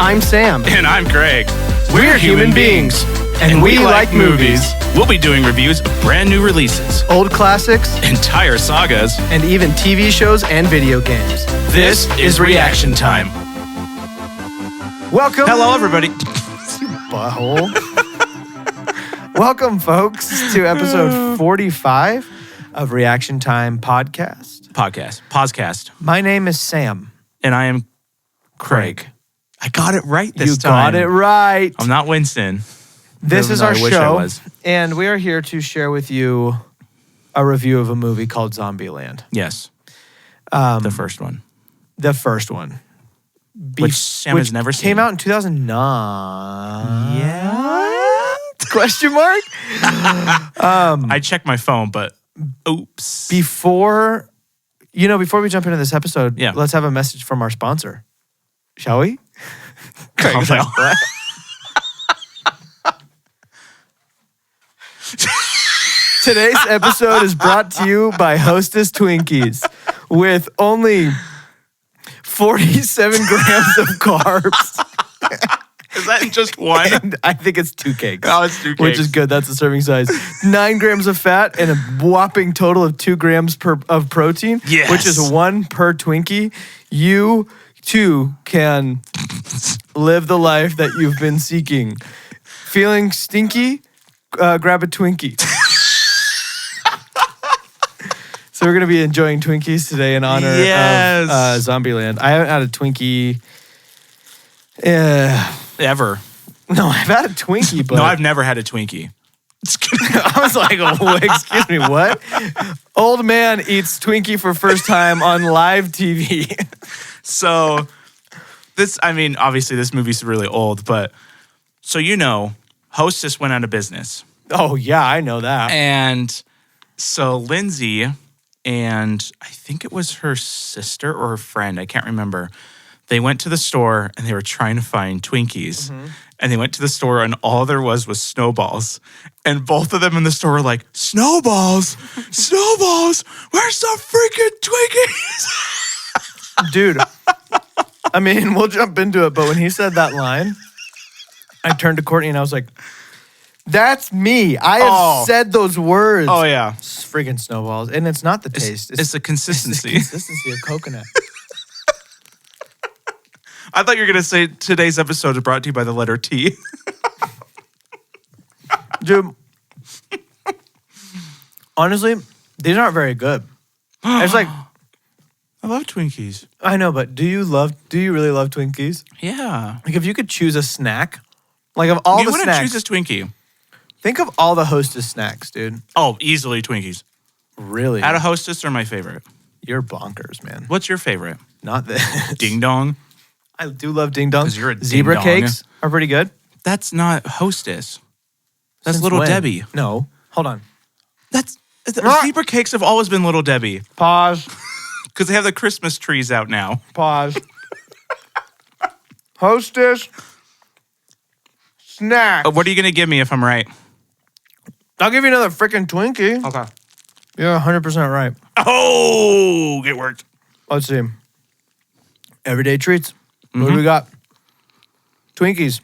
I'm Sam. And I'm Greg. We're human beings. And we like movies. We'll be doing reviews of brand new releases, Old classics, entire sagas, and even TV shows and video games. This is Reaction Time. Welcome. Hello, everybody. You butthole. Welcome, folks, to episode 45 of Reaction Time Podcast. My name is Sam. And I am Craig. I got it right this You time. got it right. I'm not Winston. This is our I wish I show, was. and we are here to share with you a review of a movie called Zombieland. Yes. The first one. The first one. Which Sam has never seen. Came out in 2009. Yeah? Question mark? I checked my phone, but oops. Before we jump into this episode, Yeah. let's have a message from our sponsor. Shall we? Craig's like, what? Today's episode is brought to you by Hostess Twinkies with only 47 grams of carbs. Is that just one? And I think it's 2 cakes. Oh, it's 2 cakes. Which is good. That's the serving size. 9 grams of fat and a whopping total of 2 grams of protein, Yes. which is 1 per Twinkie. You, too, can live the life that you've been seeking. Feeling stinky? Grab a Twinkie. So we're going to be enjoying Twinkies today in honor of Zombieland. I haven't had a Twinkie... Ever. No, I've had a Twinkie, but... No, I've never had a Twinkie. I was like, oh, excuse me, what? Old man eats Twinkie for first time on live TV. So, obviously this movie's really old, but so Hostess went out of business. Oh, yeah, I know that. And so Lindsay and I think it was her sister or her friend, I can't remember. They went to the store and they were trying to find Twinkies. Mm-hmm. And they went to the store and all there was snowballs. And both of them in the store were like, snowballs? Snowballs? Where's the freaking Twinkies? Dude, we'll jump into it, but when he said that line, I turned to Courtney and I was like, that's me. I have said those words. Oh, yeah. It's freaking snowballs. And it's not the taste. It's the consistency. It's the consistency of coconut. I thought you were going to say today's episode is brought to you by the letter T. Dude, honestly, these aren't very good. It's like... I love Twinkies. I know, but do you really love Twinkies? Yeah. Like if you could choose a snack, like of all the snacks. You wouldn't choose a Twinkie. Think of all the Hostess snacks, dude. Oh, easily Twinkies. Really? Out of Hostess are my favorite. You're bonkers, man. What's your favorite? Not this. Ding Dong. I do love Ding Dong. 'Cause you're a Zebra ding-dong. cakes are pretty good. That's not Hostess. That's Since Little when? Debbie. No. Hold on. Zebra cakes have always been Little Debbie. Pause. Because they have the Christmas trees out now. Pause. Hostess snack. What are you going to give me if I'm right? I'll give you another freaking Twinkie. Okay. You're 100% right. Oh, it worked. Let's see. Everyday treats. What do we got? Twinkies.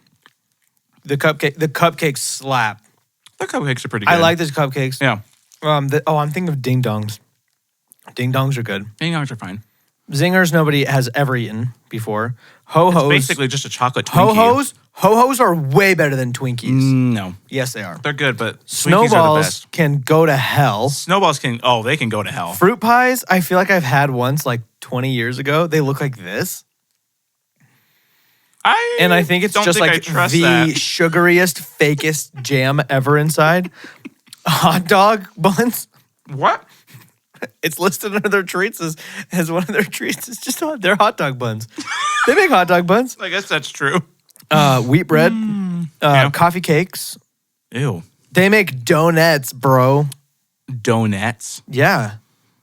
The cupcakes slap. The cupcakes are pretty good. I like these cupcakes. Yeah. I'm thinking of Ding Dongs. Ding Dongs are good. Ding Dongs are fine. Zingers nobody has ever eaten before. Ho-Hos. It's basically just a chocolate Twinkie. Ho-Hos are way better than Twinkies. No. Yes, they are. They're good, but Twinkies are the Snowballs best. can go to hell. Snowballs can go to hell. Fruit pies, I feel like I've had once like 20 years ago. They look like this. And I think it's just like the sugariest, fakest jam ever inside. Hot dog buns. What? It's listed under their treats as one of their treats. It's just they're hot dog buns. They make hot dog buns. I guess that's true. Wheat bread. Coffee cakes. Ew. They make donuts, bro. Donuts? Yeah.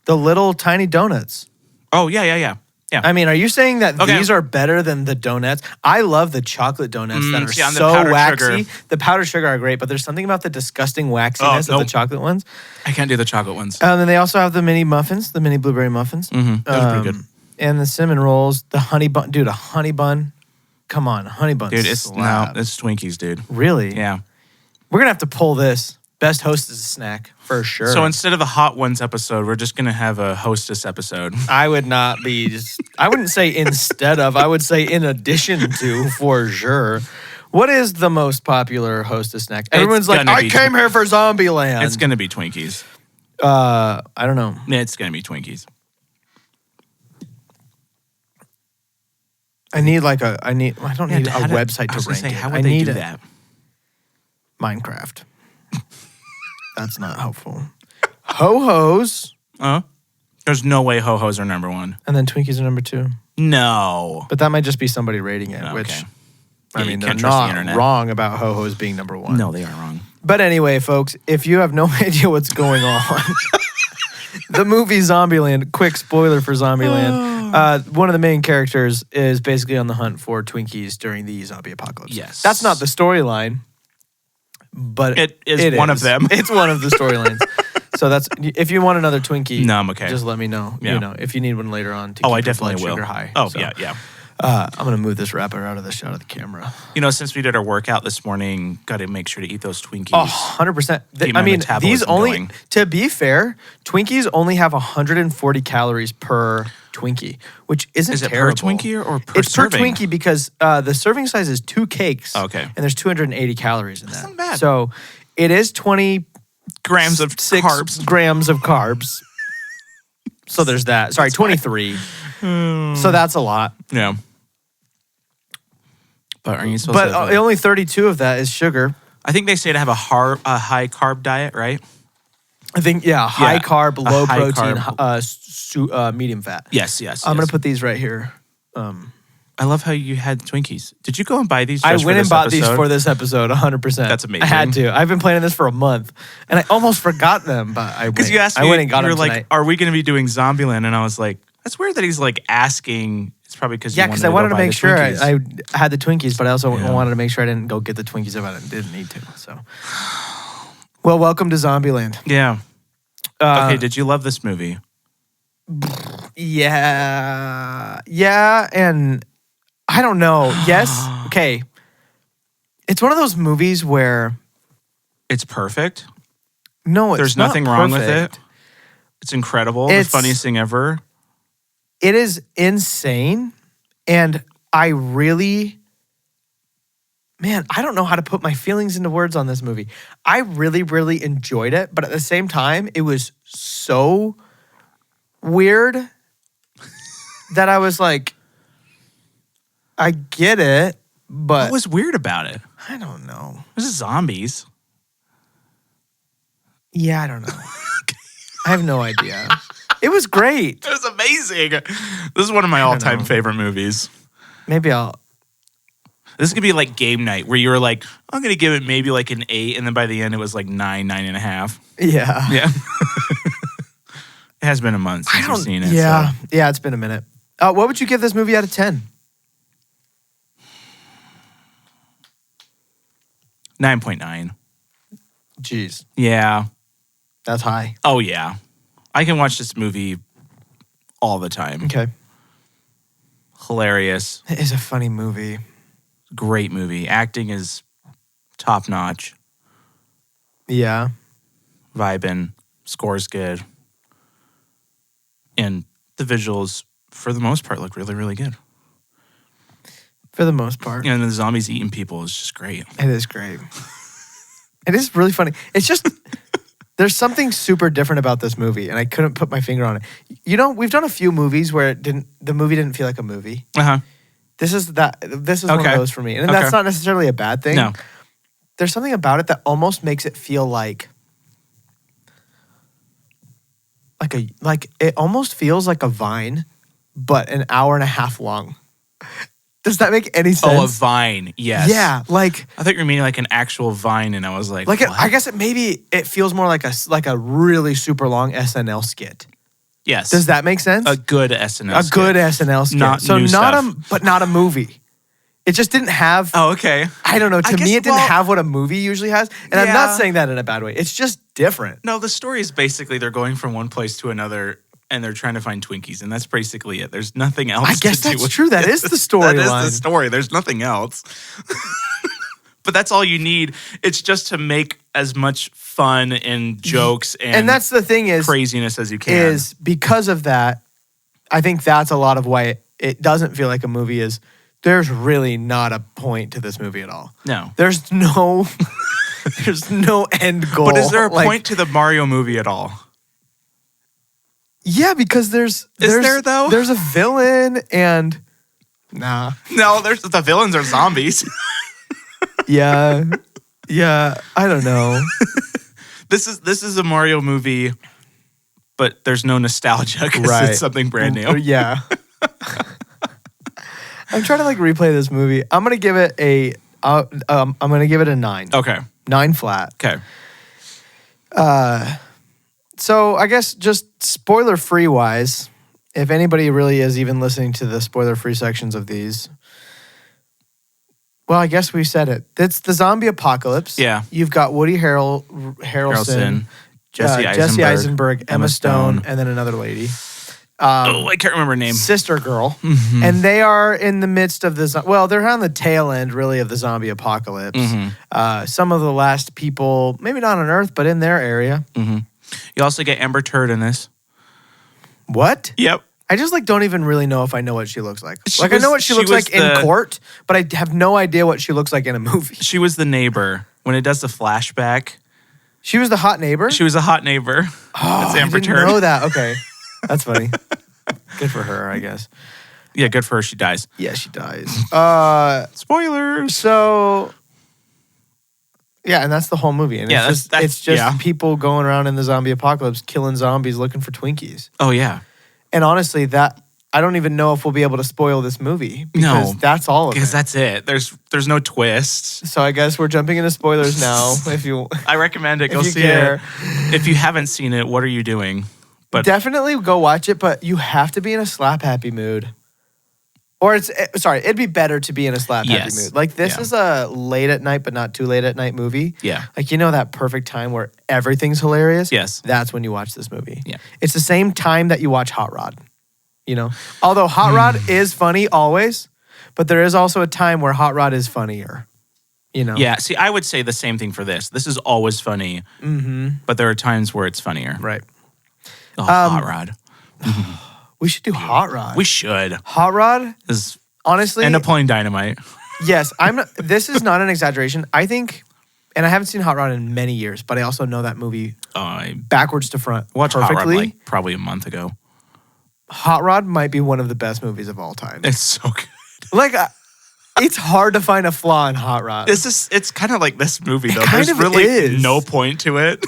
The little tiny donuts. Oh, yeah. Are you saying that these are better than the donuts? I love the chocolate donuts that are so waxy. Sugar. The powdered sugar are great, but there's something about the disgusting waxiness of the chocolate ones. I can't do the chocolate ones. And then they also have the mini muffins, the mini blueberry muffins. Mm-hmm. Those are pretty good. And the cinnamon rolls, the honey bun. Dude, a honey bun Come on, honey buns. Dude, it's slap. Twinkies, dude. Really? Yeah. We're gonna have to pull this. Best hostess snack for sure. So instead of the Hot Ones episode, we're just gonna have a hostess episode. I would not be. I wouldn't say instead of. I would say in addition to, for sure. What is the most popular hostess snack? Everyone's like, I came here for Zombieland. It's gonna be Twinkies. I don't know. It's gonna be Twinkies. I don't need a website to rank it. How would they do that? Minecraft. That's not helpful. Ho-Hos. There's no way Ho-Hos are number one. And then Twinkies are number 2. No. But that might just be somebody rating it, which, Yeah, I mean, they're can't trust the not internet. wrong about Ho-Hos being number 1. No, they are wrong. But anyway, folks, if you have no idea what's going on, the movie Zombieland, quick spoiler for Zombieland, one of the main characters is basically on the hunt for Twinkies during the zombie apocalypse. Yes. That's not the storyline, but it is one of them. It's one of the storylines. So that's, if you want another Twinkie, No, I'm okay. just let me know. Yeah. You know, if you need one later on to Oh, keep I your definitely blood will. sugar high. Oh, So, yeah. I'm gonna move this wrapper out of the shot of the camera. You know, since we did our workout this morning, got to make sure to eat those Twinkies. Oh, 100%. Keep my I mean, these metabolism only, going. to be fair, Twinkies only have 140 calories per Twinkie, which isn't Is it terrible. per Twinkie or per It's serving? per Twinkie because the serving size is 2 cakes. Okay. And there's 280 calories in that. not bad. So it is 26 Grams of carbs. grams of carbs. So there's that. Sorry, 23. So that's a lot. Yeah. But are you supposed But to? only 32 of that is sugar. I think they say to have a high carb diet, right? I think, high carb, low high protein, carb. medium fat. Yes. I'm going to put these right here. I love how you had Twinkies. Did you go and buy these? I Just went for and this bought episode? these for this episode, 100%. That's amazing. I had to. I've been planning this for a month, and I almost forgot them, but I Because went. you asked me, I went and got you them were like, tonight. "Are we going to be doing Zombieland?" And I was like, "That's weird that he's like asking." It's probably because Yeah, because I wanted to make sure Twinkies. I had the Twinkies, but I also Yeah. wanted to make sure I didn't go get the Twinkies if I didn't need to. So, well, welcome to Zombieland. Yeah. Okay. Did you love this movie? Yeah, and I don't know. Yes, okay. It's one of those movies where It's perfect. no, it's There's not nothing wrong with perfect. it. It's incredible. It's- the funniest thing ever. It is insane, and I really, man, I don't know how to put my feelings into words on this movie. I really, really enjoyed it, but at the same time, it was so weird that I was like, I get it, but What was weird about it? I don't know. This is zombies. Yeah, I don't know. I have no idea. It was great. It was amazing. This is one of my all-time know. favorite movies. Maybe I'll. This could be like game night where you were like, I'm going to give it maybe like an 8. And then by the end, it was like 9.5. Yeah. Yeah. It has been a month since you've seen it. Yeah. So. Yeah, it's been a minute. What would you give this movie out of 10? 9.9. Jeez. Yeah. That's high. Oh, yeah. I can watch this movie all the time. Okay. Hilarious. It is a funny movie. Great movie. Acting is top notch. Yeah. Vibing. Score's good. And the visuals, for the most part, look really, really good. For the most part. And the zombies eating people is just great. It is great. It is really funny. It's just, there's something super different about this movie, and I couldn't put my finger on it. You know, we've done a few movies where the movie didn't feel like a movie. Uh-huh. This is one of Okay. those for me. And Okay. that's not necessarily a bad thing. No. There's something about it that almost makes it feel like it almost feels like a Vine, but an hour and a half long. Does that make any sense? Oh, a vine. Yes. Yeah, like I thought you were meaning like an actual vine, and I was like, it, what? I guess it feels more like a really super long SNL skit. Yes. Does that make sense? A good SNL A skit. good SNL skit. Not so new not stuff. but not a movie. It just didn't have. Oh, okay. I don't know. To guess- me, it didn't well- have what a movie usually has, and I'm Yeah. not saying that in a bad way. It's just different. No, the story is basically they're going from one place to another and they're trying to find Twinkies, and that's basically it. There's nothing else. I guess to do that's with true. That it. is the storyline. That is the story. There's nothing else. But that's all you need. It's just to make as much fun and jokes and that's the thing is craziness as you can. Is because of that, I think that's a lot of why it doesn't feel like a movie is there's really not a point to this movie at all. No. There's no end goal. But is there a point to the Mario movie at all? Yeah, because there's there, though? There's a villain and nah. No, the villains are zombies. Yeah. Yeah, I don't know. This is a Mario movie, but there's no nostalgia because it's something brand new. Yeah. I'm trying to like replay this movie. I'm gonna give it a 9. Okay. 9 flat. Okay. So I guess just spoiler free wise, if anybody really is even listening to the spoiler free sections of these, well, I guess we said it. It's the zombie apocalypse. Yeah. You've got Woody Harrelson, Jesse Eisenberg, Emma Stone, and then another lady. I can't remember her name. Sister Girl. Mm-hmm. And they are in the midst of this. Well, they're on the tail end, really, of the zombie apocalypse. Mm-hmm. Some of the last people, maybe not on Earth, but in their area. Mm-hmm. You also get Amber Turd in this. What? Yep. I just don't even really know if I know what she looks like. I know what she looks like in court, but I have no idea what she looks like in a movie. She was the neighbor. When it does the flashback, she was the hot neighbor? she was a hot neighbor. Oh, That's Amber I didn't Turd. know that. Okay. That's funny. Good for her, I guess. Yeah, good for her. She dies. Yeah, she dies. Spoilers. So, yeah, and that's the whole movie. And Yeah, it's just yeah. people going around in the zombie apocalypse, killing zombies, looking for Twinkies. Oh, yeah. And honestly, that I don't even know if we'll be able to spoil this movie because No, that's all of because it. that's it. There's no twists. So I guess we're jumping into spoilers now. If you, I recommend it. Go you see care. it. If you haven't seen it, what are you doing? But definitely go watch it, but you have to be in a slap happy mood. Or it'd be better to be in a slap happy Yes. mood. Like this Yeah. is a late at night, but not too late at night movie. Yeah. Like that perfect time where everything's hilarious. Yes. That's when you watch this movie. Yeah. It's the same time that you watch Hot Rod. Although Hot Rod is funny always, but there is also a time where Hot Rod is funnier. Yeah. See, I would say the same thing for this. This is always funny, but there are times where it's funnier. Right. Oh, Hot Rod. We should do Hot Rod. We should. Hot Rod, This honestly. and Napoleon Dynamite. Yes, this is not an exaggeration. I think, and I haven't seen Hot Rod in many years, but I also know that movie I backwards to front watched perfectly. Hot Rod like probably a month ago. Hot Rod might be one of the best movies of all time. It's so good. Like, it's hard to find a flaw in Hot Rod. It's kind of like this movie though. kind There's of really is. no point to it.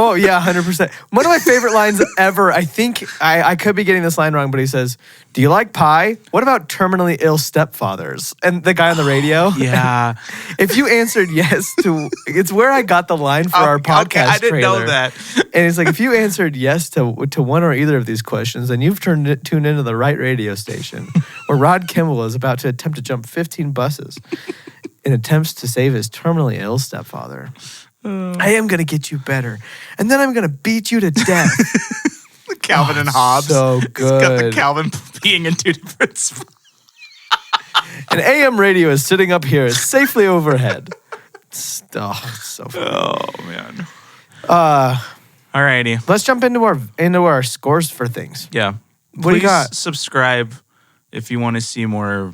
Oh, yeah, 100%. One of my favorite lines ever, I think, I could be getting this line wrong, but he says, "Do you like pie? What about terminally ill stepfathers?" And the guy on the radio. Yeah. If you answered yes to, it's where I got the line for our podcast Okay, I didn't know trailer. that. And it's like, if you answered yes to one or either of these questions, then you've tuned into the right radio station, where Rod Kimball is about to attempt to jump 15 buses in attempts to save his terminally ill stepfather. I am going to get you better. And then I'm going to beat you to death. Calvin and Hobbes. So He's got the good. Calvin being in two different spots. And AM radio is sitting up here safely overhead. It's so funny. Oh man. Uh, Alrighty. let's jump into our scores for things. Yeah. What do you Please got? subscribe if you want to see more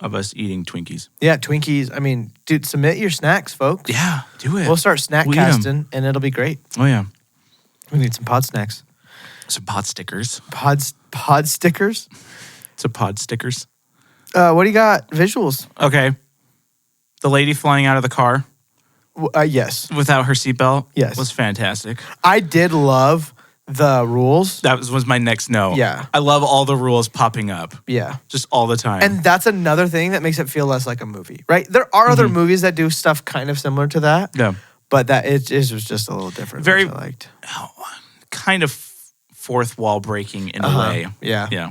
of us eating Twinkies. Yeah, Twinkies. I mean, dude, submit your snacks, folks. Yeah, do it. We'll start snack We'll eat 'em. casting, and it'll be great. Oh yeah. We need some pod snacks. Some pod stickers. Pod stickers. Some pod stickers. What do you got? Visuals. Okay. The lady flying out of the car Yes. without her seatbelt Yes. was fantastic. I did love the rules. That was my next note. Yeah. I love all the rules popping up Yeah. just all the time. And that's another thing that makes it feel less like a movie, right? There are other movies that do stuff kind of similar to that, yeah. but that it was just a little different. Very- which I liked. Kind of fourth wall breaking in a way. Yeah. Yeah.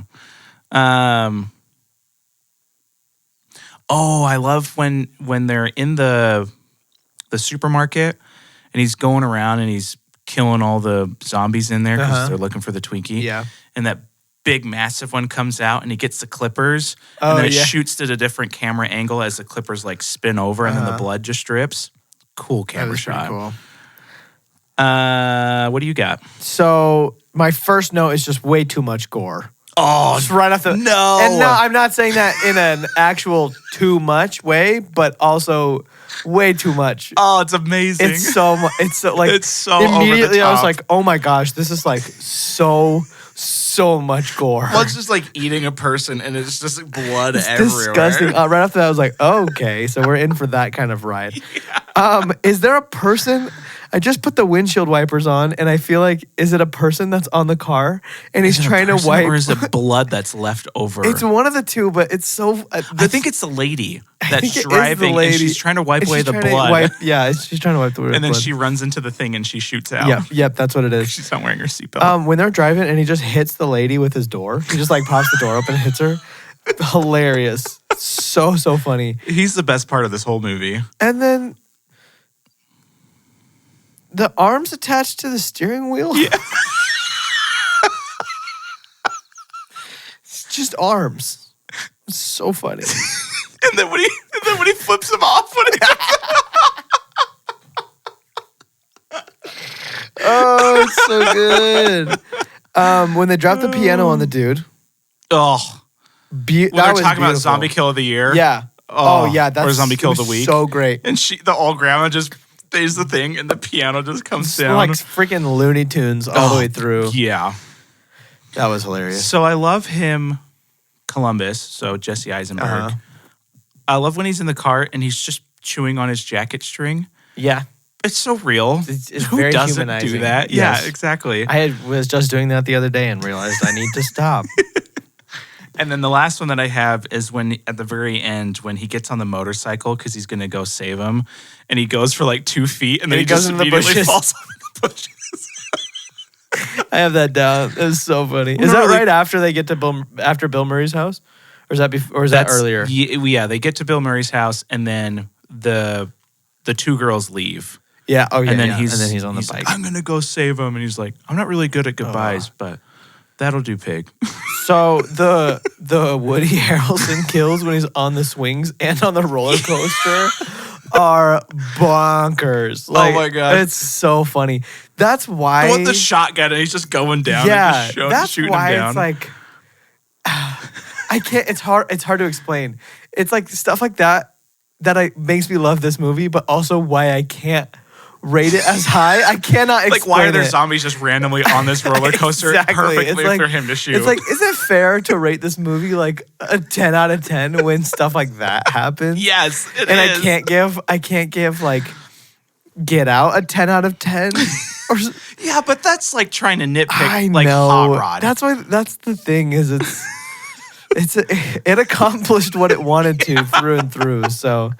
Oh, I love when they're in the supermarket and he's going around and he's killing all the zombies in there because Uh-huh. they're looking for the Twinkie. Yeah. And that big, massive one comes out and he gets the clippers. Oh, and then it yeah. shoots at a different camera angle as the clippers like spin over and then the blood just drips. Cool That camera was pretty shot. cool. What do you got? So my first note is just way too much gore. Oh, Just right off the no. And no, I'm not saying that in an actual too much way, but also way too much. Oh, it's amazing. It's so much. It's so like It's so over the immediately I was top. like, oh my gosh, this is like so much gore. Well, it's just like eating a person and it's just like blood It's everywhere. disgusting. Right after that, I was like, okay, so we're in for that kind of ride. Is there a person? I just put the windshield wipers on, and I feel like, is it a person that's on the car and he's trying to wipe? Or is it blood that's left over? It's one of the two, but it's so. I think it's the lady that's think it is the driving and lady. she's trying to wipe and away she's the trying to blood. she's trying to wipe the blood. And then she runs into the thing and she shoots out. Yep, that's what it is. She's not wearing her seatbelt. When they're driving and he just hits the lady with his door, he just like pops the door open and hits her. Hilarious. So funny. He's the best part of this whole movie. And then the arms attached to the steering wheel. Yeah. It's just arms. It's so funny. And then when he flips him off, Oh, it's so good. When they drop the piano on the dude. oh, That they're was talking about beautiful. zombie kill of the year. Yeah. Oh, yeah. That's or zombie kill of the week. So great. And the old grandma just plays the thing, and the piano just comes down. Like freaking Looney Tunes all the way through. Yeah. That was hilarious. So I love him, Columbus. So Jesse Eisenberg. Uh-huh. I love when he's in the car and he's just chewing on his jacket string. Yeah. It's so real. It's Who very doesn't humanizing. do that? Yes. Yeah, exactly. Was just doing that the other day and realized I need to stop. And then the last one that I have is when at the very end when he gets on the motorcycle because he's going to go save him, and he goes for like 2 feet and then he he goes just into the immediately bushes. falls off in the bushes. I have that down. It's so funny. Is No, that like- right after they get to Bill Murray's house, or is that before? Or is that earlier? Yeah, they get to Bill Murray's house and then the 2 girls leave. Yeah. Oh yeah. And then yeah. he's on the bike. like, I'm gonna go save him, and he's like, I'm not really good at goodbyes, but that'll do, pig. So the Woody Harrelson kills when he's on the swings and on the roller coaster are bonkers. Like, my God. it's so funny. That's why. I want the shotgun, and he's just going down. Yeah, and just that's shooting why him down. it's like I can't. It's hard. It's hard to explain. It's like stuff like that makes me love this movie, but also why I can't rate it as high. I cannot explain like, why are there it. zombies just randomly on this roller coaster Exactly. perfectly It's like- for him to shoot? It's like, is it fair to rate this movie like a 10 out of 10 when stuff like that happens? yes, it And is. I can't give like Get Out a 10 out of 10. Or Yeah, but that's like trying to nitpick I like know. Hot Rod. That's the thing is it accomplished what it wanted to through and through. So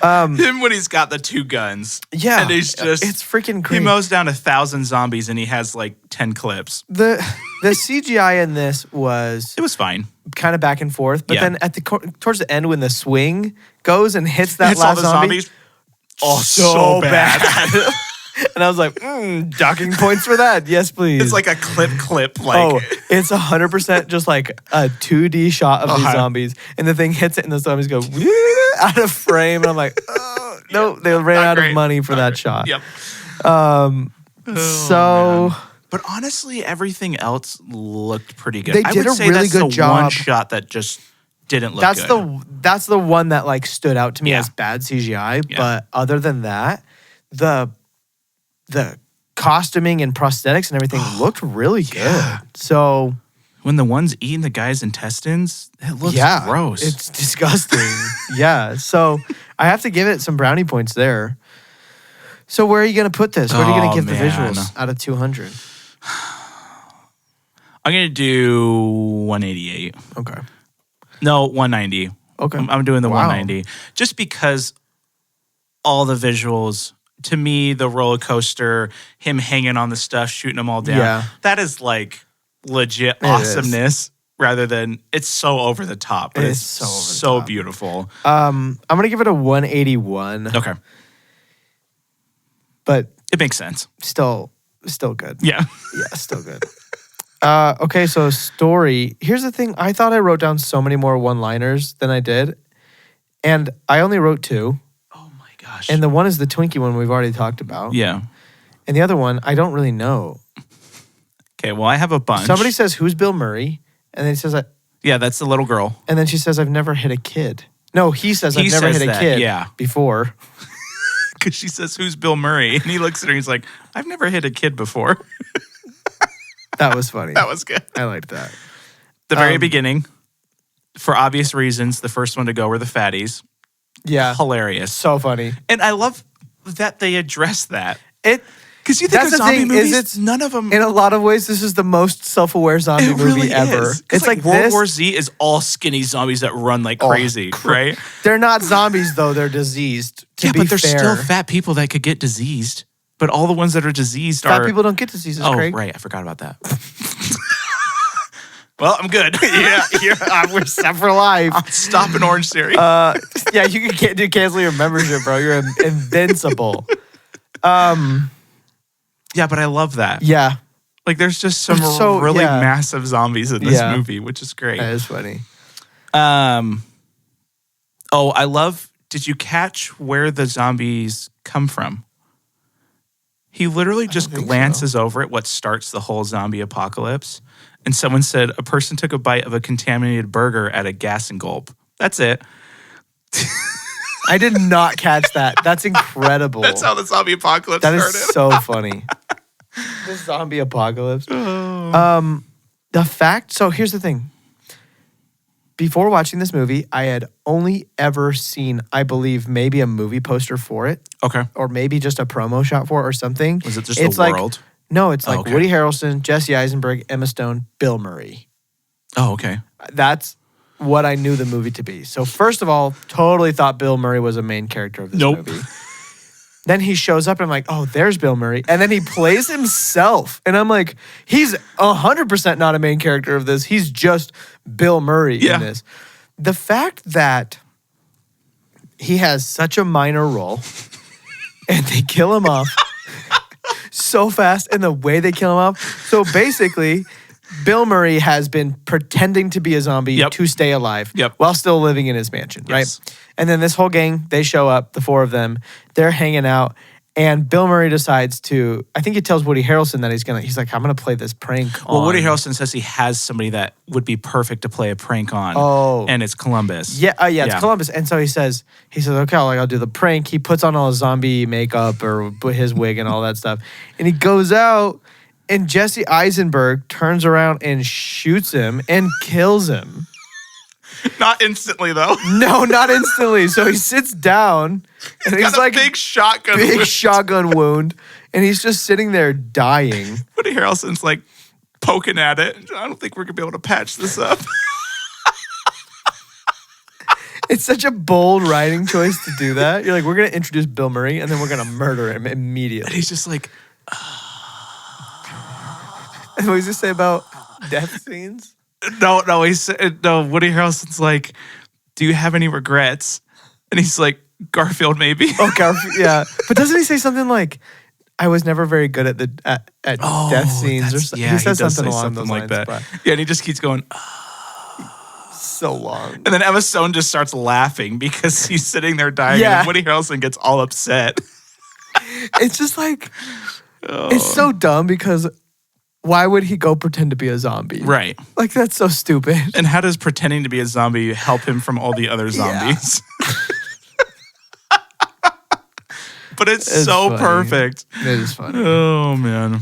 him when he's got the 2 guns. yeah, And he's just it's freaking he crazy. mows down 1,000 zombies and he has like 10 clips. The CGI in this was It was fine. kind of back and forth, but Yeah. then towards the end when the swing goes and hits that Hits all last the zombie, zombies. Oh, so bad. And I was like, docking points for that. Yes, please. It's like a clip. Like, oh, it's 100% just like a 2D shot of these Uh-huh. zombies, and the thing hits it, and the zombies go out of frame, and I'm like, oh, no, they ran not out great. of money for Not that great. shot. Yep. So man. But honestly, everything else looked pretty good. They I did would a say really that's good the one job. shot that just didn't look that's good. that's the one that like stood out to me Yeah. as bad CGI. Yeah. But other than that, the costuming and prosthetics and everything looked really good. So When the one's eating the guy's intestines, it looks yeah, gross. it's disgusting. Yeah, so I have to give it some brownie points there. So where are you going to put this? Where are you going Oh, to give the man. visuals out of 200? I'm going to do 188. Okay. No, 190. Okay. I'm doing the Wow. 190. Just because all the visuals, to me, the roller coaster, him hanging on the stuff, shooting them all down, Yeah. that is like legit It is. awesomeness rather than it's so over the top. But It it's is so over the so top. beautiful. I'm going to give it a 181, Okay. but It makes sense. still still good. Yeah. Yeah, still good. Okay, so story. Here's the thing. I thought I wrote down so many more one-liners than I did. And I only wrote 2. Oh my gosh. And the one is the Twinkie one we've already talked about. Yeah. And the other one, I don't really know. Okay, well, I have a bunch. Somebody says, "Who's Bill Murray?" And then he says, Yeah, that's the little girl. and then she says, "I've never hit a kid." No, he says, "I've never says hit a that, kid yeah. before." Because she says, "Who's Bill Murray?" And he looks at her and he's like, "I've never hit a kid before." That was funny. That was good. I liked that. The very beginning, for obvious reasons, the first one to go were the fatties. Yeah. Hilarious. So funny. And I love that they address that. It Because you think That's of the zombie thing, movies, is it's- none of them. in a lot of ways, this is the most self-aware zombie It movie really ever. is. It's like World this. War Z is all skinny zombies that run like crazy, right? They're not zombies though; they're diseased. To Yeah, be but they're fair. still fat people that could get diseased. But all the ones that are diseased Fat are. people don't get diseases, Oh, Craig. right. I forgot about that. Well, I'm good. We're set for life. I'm stopping Orange Theory. Yeah, you can cancel your membership, bro. You're invincible. Yeah, but I love that. Yeah, Like, there's just some So, really yeah. massive zombies in this Yeah. movie, which is great. that is funny. Oh, I love. Did you catch where the zombies come from? He literally just think glances over at what starts the whole zombie apocalypse, and someone said a person took a bite of a contaminated burger at a gas and gulp. That's it. I did not catch that. That's incredible. That's how the zombie apocalypse That started. is so funny. The zombie apocalypse. Oh. The fact. So here's the thing. Before watching this movie, I had only ever seen, I believe, maybe a movie poster for it, Okay. or maybe just a promo shot for it, or something. Was it just It's the like, world? No, it's like okay. Woody Harrelson, Jesse Eisenberg, Emma Stone, Bill Murray. Oh, okay. That's what I knew the movie to be. So first of all, totally thought Bill Murray was a main character of this Nope. movie. Then he shows up and I'm like, oh, there's Bill Murray. And then he plays himself. And I'm like, he's 100% not a main character of this. He's just Bill Murray Yeah. in this. The fact that he has such a minor role and they kill him off so fast, and the way they kill him off. So basically, Bill Murray has been pretending to be a zombie Yep. to stay alive Yep. while still living in his mansion, Yes. right? And then this whole gang, they show up, the 4 of them, they're hanging out, and Bill Murray decides to, I think he tells Woody Harrelson that he's like, I'm going to play this prank Well, on. Woody Harrelson says he has somebody that would be perfect to play a prank on. Oh. And it's Columbus. Yeah, it's Columbus. And so he says, okay, I'll do the prank. He puts on all his zombie makeup or his wig and all that stuff. And he goes out, and Jesse Eisenberg turns around and shoots him and kills him. Not instantly, though. No, not instantly. So he sits down, and he's Got a like big shotgun. big wound. shotgun wound, and he's just sitting there dying. Woody Harrelson's like poking at it. I don't think we're gonna be able to patch this up. It's such a bold writing choice to do that. You're like, we're gonna introduce Bill Murray, and then we're gonna murder him And immediately. he's just like, And what does he say about death scenes? no. He said, no. Woody Harrelson's like, do you have any regrets? And he's like, Garfield, maybe. Oh, Garfield, yeah. But doesn't he say something like, I was never very good at death scenes, or something? Yeah, He says does something say along those like lines. that. But Yeah, and he just keeps going. so long. And then Emma Stone just starts laughing because he's sitting there dying. Yeah. And Woody Harrelson gets all upset. It's just like, Oh. it's so dumb because why would he go pretend to be a zombie? Right. Like, that's so stupid. And how does pretending to be a zombie help him from all the other zombies? But it's so funny. perfect. It is funny. Oh, man.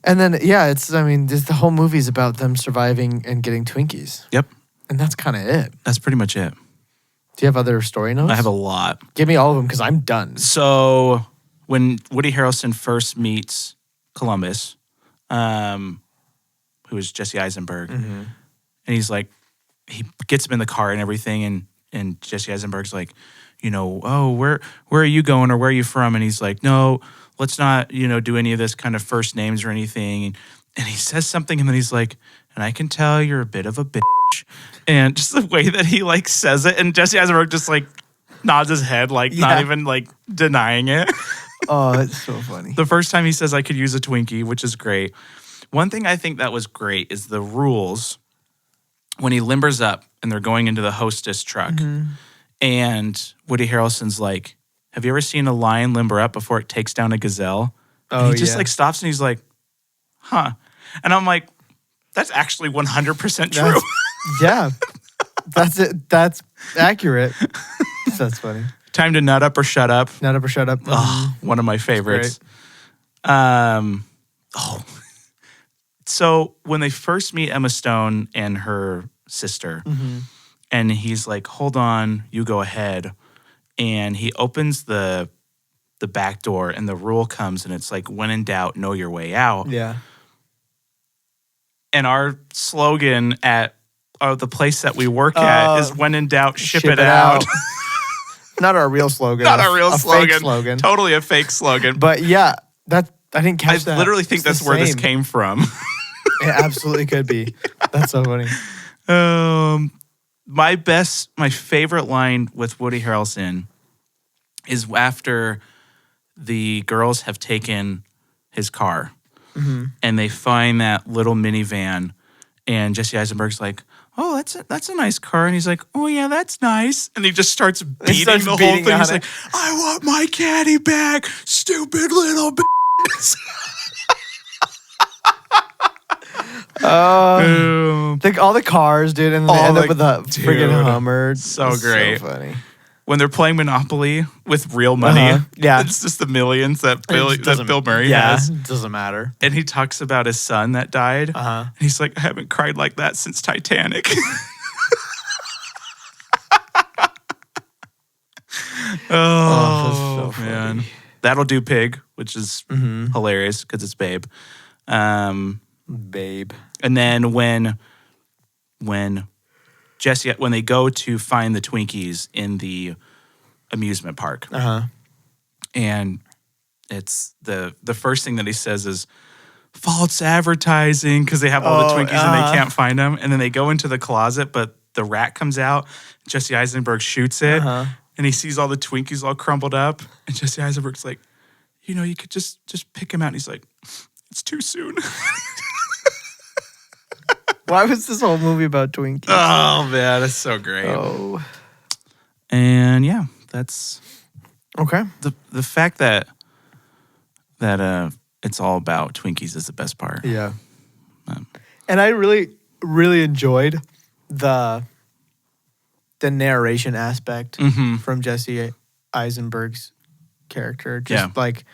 And then, the whole movie's about them surviving and getting Twinkies. Yep. And that's kind of it. That's pretty much it. Do you have other story notes? I have a lot. Give me all of them because I'm done. So when Woody Harrelson first meets Columbus, who is Jesse Eisenberg, and he's like, he gets him in the car and everything, and Jesse Eisenberg's like, oh, where are you going or where are you from? And he's like, no, let's not, do any of this kind of first names or anything. And he says something, and then he's like, and I can tell you're a bit of a bitch. And just the way that he like says it, and Jesse Eisenberg just like nods his head, like not Yeah. even like denying it. Oh, it's so funny. The first time he says I could use a Twinkie, which is great. One thing I think that was great is the rules when he limbers up and they're going into the hostess truck. And Woody Harrelson's like, have you ever seen a lion limber up before it takes down a gazelle? And he just like stops and he's like, huh. And I'm like, that's actually 100% true. Yeah. That's it. That's accurate. That's funny. Time to nut up or shut up. Nut up or shut up. Oh, one of my favorites. So when they first meet Emma Stone and her sister, and he's like, hold on, you go ahead. And he opens the back door and the rule comes and it's like, when in doubt, know your way out. Yeah. And our slogan at the place that we work at is when in doubt, ship it out. Not our real slogan. Not our real slogan. Fake slogan. Totally a fake slogan. But yeah, I didn't catch that. I literally think that's where this came from. It absolutely could be. That's so funny. My favorite line with Woody Harrelson is after the girls have taken his car and they find that little minivan and Jesse Eisenberg's like, oh, that's a nice car. And he's like, oh yeah, that's nice. And he just starts beating the whole thing. He's like, I want my caddy back, stupid little bitch. All the cars, dude, and they end up with a friggin' Hummer. So great. So funny. When they're playing Monopoly with real money, yeah, it's just the millions that Bill Murray has. It doesn't matter. And he talks about his son that died. And he's like, I haven't cried like that since Titanic. Oh, so man. funny. That'll Do Pig, which is hilarious because it's Babe. Babe. And then when they go to find the Twinkies in the amusement park, and it's the first thing that he says is false advertising because they have all the Twinkies and they can't find them, and then they go into the closet, but the rat comes out. Jesse Eisenberg shoots it, and he sees all the Twinkies all crumbled up, and Jesse Eisenberg's like, you could just pick him out. And he's like, it's too soon. Why was this whole movie about Twinkies? Oh man, that's so great. Oh, and yeah, that's okay. The fact that it's all about Twinkies is the best part. Yeah, and I really, really enjoyed the narration aspect from Jesse Eisenberg's character. Just like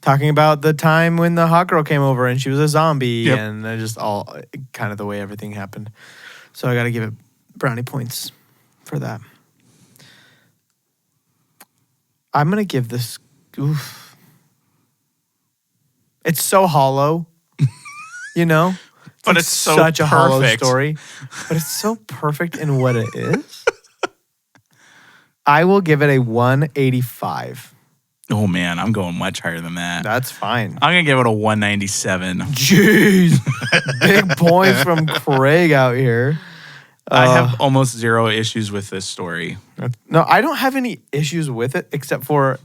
talking about the time when the hot girl came over and she was a zombie and just all kind of the way everything happened. So I got to give it brownie points for that. I'm going to give this, it's so hollow, But it's so such a hollow perfect. story. But it's so perfect in what it is. I will give it a 185. Oh man, I'm going much higher than that. That's fine. I'm gonna give it a 197. Jeez. Big points from Craig out here. I have almost zero issues with this story. No, I don't have any issues with it except for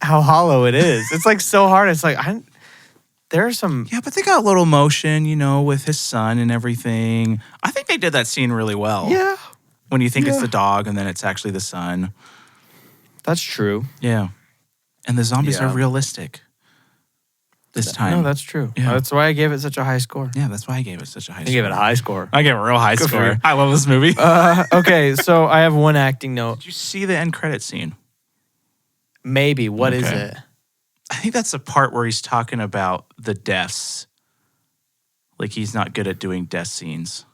how hollow it is. It's like so hard. It's like there are some. Yeah, but they got a little emotion, with his son and everything. I think they did that scene really well. Yeah. When you think it's the dog and then it's actually the son. That's true. Yeah. And the zombies are realistic this time. No, that's true. Yeah. That's why I gave it such a high score. Yeah, that's why I gave it such a high score. I gave it a high score. I gave it a real high Good for score. you. I love this movie. Okay, so I have one acting note. Did you see the end credit scene? Maybe. What is it? I think that's the part where he's talking about the deaths. Like he's not good at doing death scenes.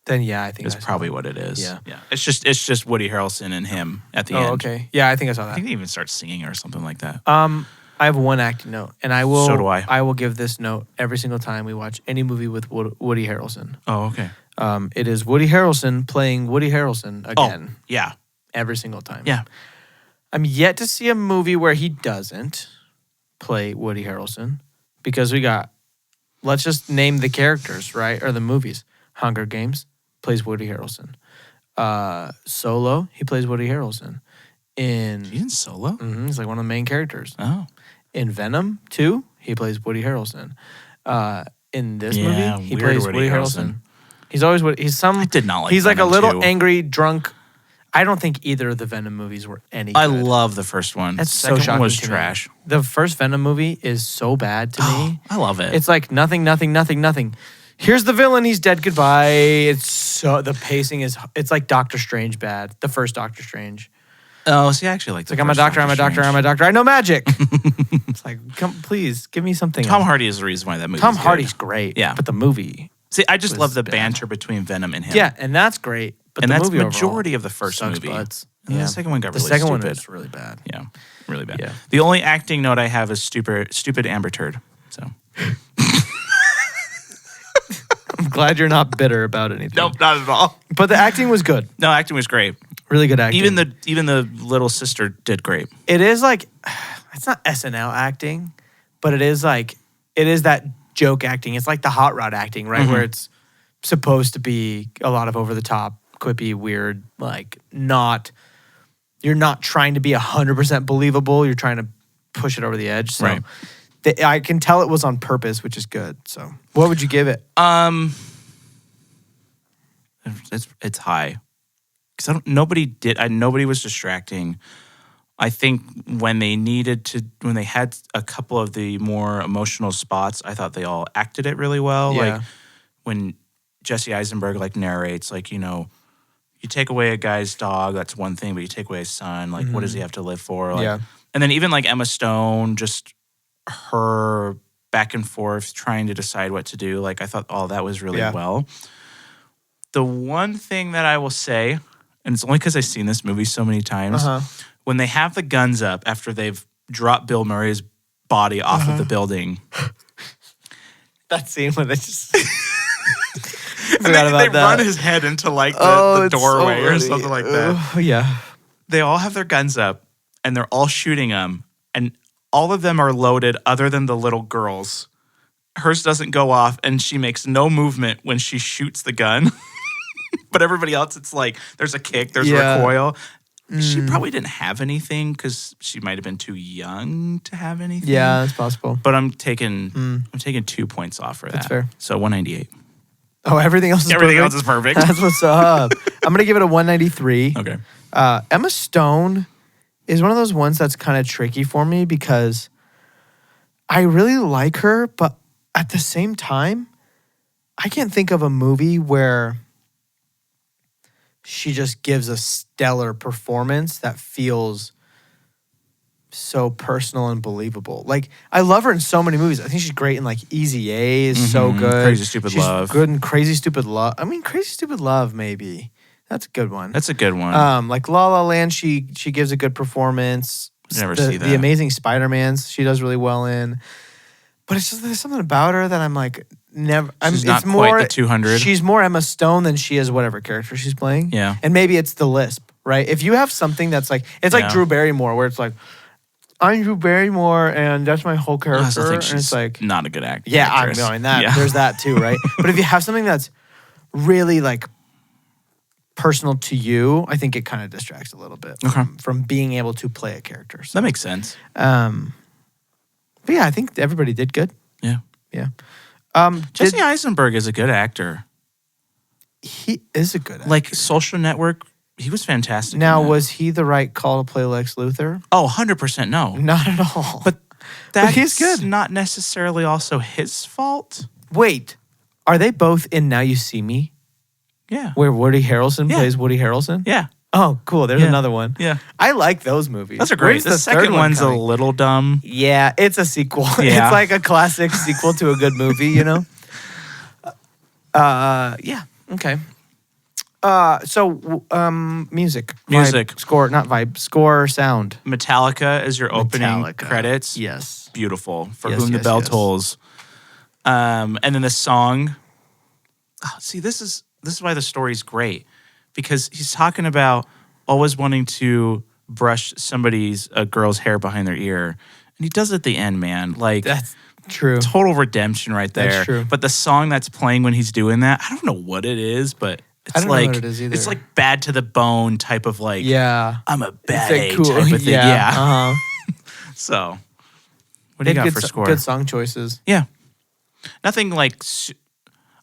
Then yeah, I think that's probably what it is. Yeah. It's just Woody Harrelson and him at the end. Oh, okay. Yeah, I think I saw that. I think they even start singing or something like that. I have one acting note, and I will. So do I. I will give this note every single time we watch any movie with Woody Harrelson. Oh, okay. It is Woody Harrelson playing Woody Harrelson again. Oh, yeah. Every single time. Yeah. I'm yet to see a movie where he doesn't play Woody Harrelson because we got. Let's just name the characters, right, or the movies. Hunger Games plays Woody Harrelson. Solo, he plays Woody Harrelson. He's in Solo? He's like one of the main characters. Oh. In Venom 2, he plays Woody Harrelson. In this Yeah, movie, he weird plays Woody Harrelson. He's always I did not like He's like a Venom little 2. angry, drunk. I don't think either of the Venom movies were any good. I love the first one. That's Second so shocking one was to me. trash. The first Venom movie is so bad to me. I love it. It's like nothing. Here's the villain. He's dead. Goodbye. It's so the pacing is. It's like Doctor Strange bad. The first Doctor Strange. Oh, see, I actually like It's like I'm a doctor. I know magic. It's like, come, please give me something. Tom else. Hardy is the reason why that movie. Tom Hardy's great. Yeah. but the movie. See, I just love the bad. banter between Venom and him. Yeah, and that's great. But and the that's movie majority overall of the first sucks movie. butts. And then the second one got really second stupid. one was really bad. Yeah, really bad. Yeah. The only acting note I have is stupid Amber Turd. So I'm glad you're not bitter about anything. nope, not at all. But the acting was good. No, acting was great. Really good acting. Even the little sister did great. It is like, it's not SNL acting, but it is that joke acting. It's like the hot rod acting, right? Where it's supposed to be a lot of over the top, quippy, weird, like you're not trying to be 100% believable. You're trying to push it over the edge. So Right. I can tell it was on purpose, which is good. So what would you give it? It's high because nobody was distracting. I think when they had a couple of the more emotional spots, I thought they all acted it really well. Yeah. Like when Jesse Eisenberg narrates, you take away a guy's dog, that's one thing, but you take away his son, what does he have to live for? Yeah. And then even Emma Stone, just her back and forth trying to decide what to do. I thought all that was really well. The one thing that I will say, and it's only because I've seen this movie so many times, when they have the guns up after they've dropped Bill Murray's body off of the building. That scene when they just... and they run his head into the doorway or something like that. Oh, yeah. They all have their guns up and they're all shooting them. And all of them are loaded other than the little girl's. Hers doesn't go off and she makes no movement when she shoots the gun. But everybody else, it's there's a kick, there's a recoil. She probably didn't have anything because she might have been too young to have anything. Yeah, that's possible. But I'm taking 2 points off for that. That's fair. So 198. Oh, everything else is perfect. That's what's up. I'm going to give it a 193. Okay. Emma Stone is one of those ones that's kind of tricky for me because I really like her, but at the same time, I can't think of a movie where she just gives a stellar performance that feels so personal and believable. I love her in so many movies. I think she's great in Easy A is so good. Crazy Stupid Love. Good in Crazy Stupid Love. I mean, Crazy Stupid Love maybe. That's a good one. That's a good one. La La Land, she gives a good performance. Never see that. The Amazing Spider-Mans, she does really well in. But it's just there's something about her that I'm never. She's not quite the 200. She's more Emma Stone than she is whatever character she's playing. Yeah. And maybe it's the lisp, right? If you have something that's it's like Drew Barrymore, where it's I'm Drew Barrymore and that's my whole character. I still think and she's it's not a good actor. yeah, I'm knowing that. Yeah. There's that too, right? But if you have something that's really personal to you, I think it kind of distracts a little bit from being able to play a character. So, That makes sense. but yeah, I think everybody did good. Yeah. Yeah. Jesse Eisenberg is a good actor. He is a good actor. Social Network, he was fantastic. Now, was he the right call to play Lex Luthor? Oh, 100% no. Not at all. But that's he's good. Not necessarily also his fault. Wait, are they both in Now You See Me? Yeah. Where Woody Harrelson Yeah. plays Woody Harrelson? Yeah. Oh, cool. There's another one. Yeah. I like those movies. Those are great. Where's The second third one one's coming? a little dumb. Yeah, it's a sequel. Yeah. It's like a classic sequel to a good movie, you know? Yeah. Okay. Music. Music. Vibe, score, not vibe. Score, sound. Metallica is your opening Metallica. credits. Yes. Beautiful. For Yes, Whom the yes, Bell yes. Tolls. And then the song. Oh, see, this is why the story's great. Because he's talking about always wanting to brush a girl's hair behind their ear. And he does it at the end, man. That's true. Total redemption right there. That's true. But the song that's playing when he's doing that, I don't know what it is, but It's I don't know like what it is either. it's like Bad to the Bone type of like Yeah. I'm a bad It's A like type of thing. Yeah. Uh-huh. So what do you got for score? Good song choices. Yeah. Nothing like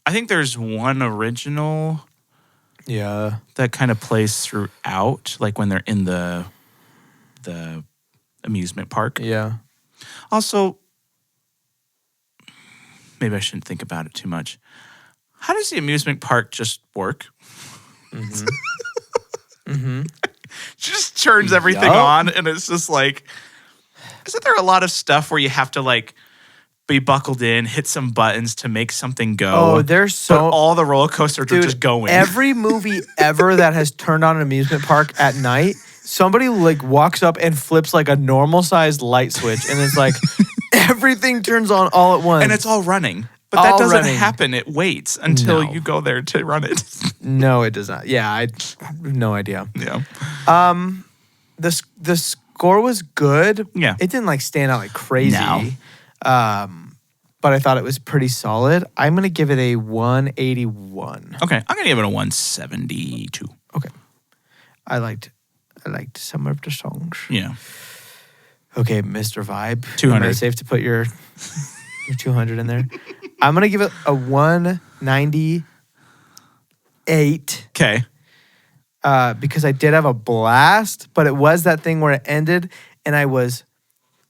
I think there's one original Yeah. that kind of plays throughout, like when they're in the amusement park. Yeah. Also, maybe I shouldn't think about it too much. How does the amusement park just work? Just turns everything Yup. on, and it's just like, isn't there a lot of stuff where you have to like be buckled in, hit some buttons to make something go? Oh, there's so but all the roller coasters are just going. Every movie ever that has turned on an amusement park at night, somebody like walks up and flips like a normal sized light switch, and it's like everything turns on all at once. and it's all running. But that All doesn't running. happen. It waits until No. you go there to run it. No, it does not. Yeah, I have no idea. Yeah. The score was good. Yeah. It didn't like stand out like crazy. No. But I thought it was pretty solid. I'm gonna give it a 181. Okay. I'm going to give it a 172. Okay. I liked some of the songs. Yeah. Okay, Mr. Vibe. 200. Am I safe to put your 200 in there? I'm gonna give it a 198. Okay. Because I did have a blast, but it was that thing where it ended and I was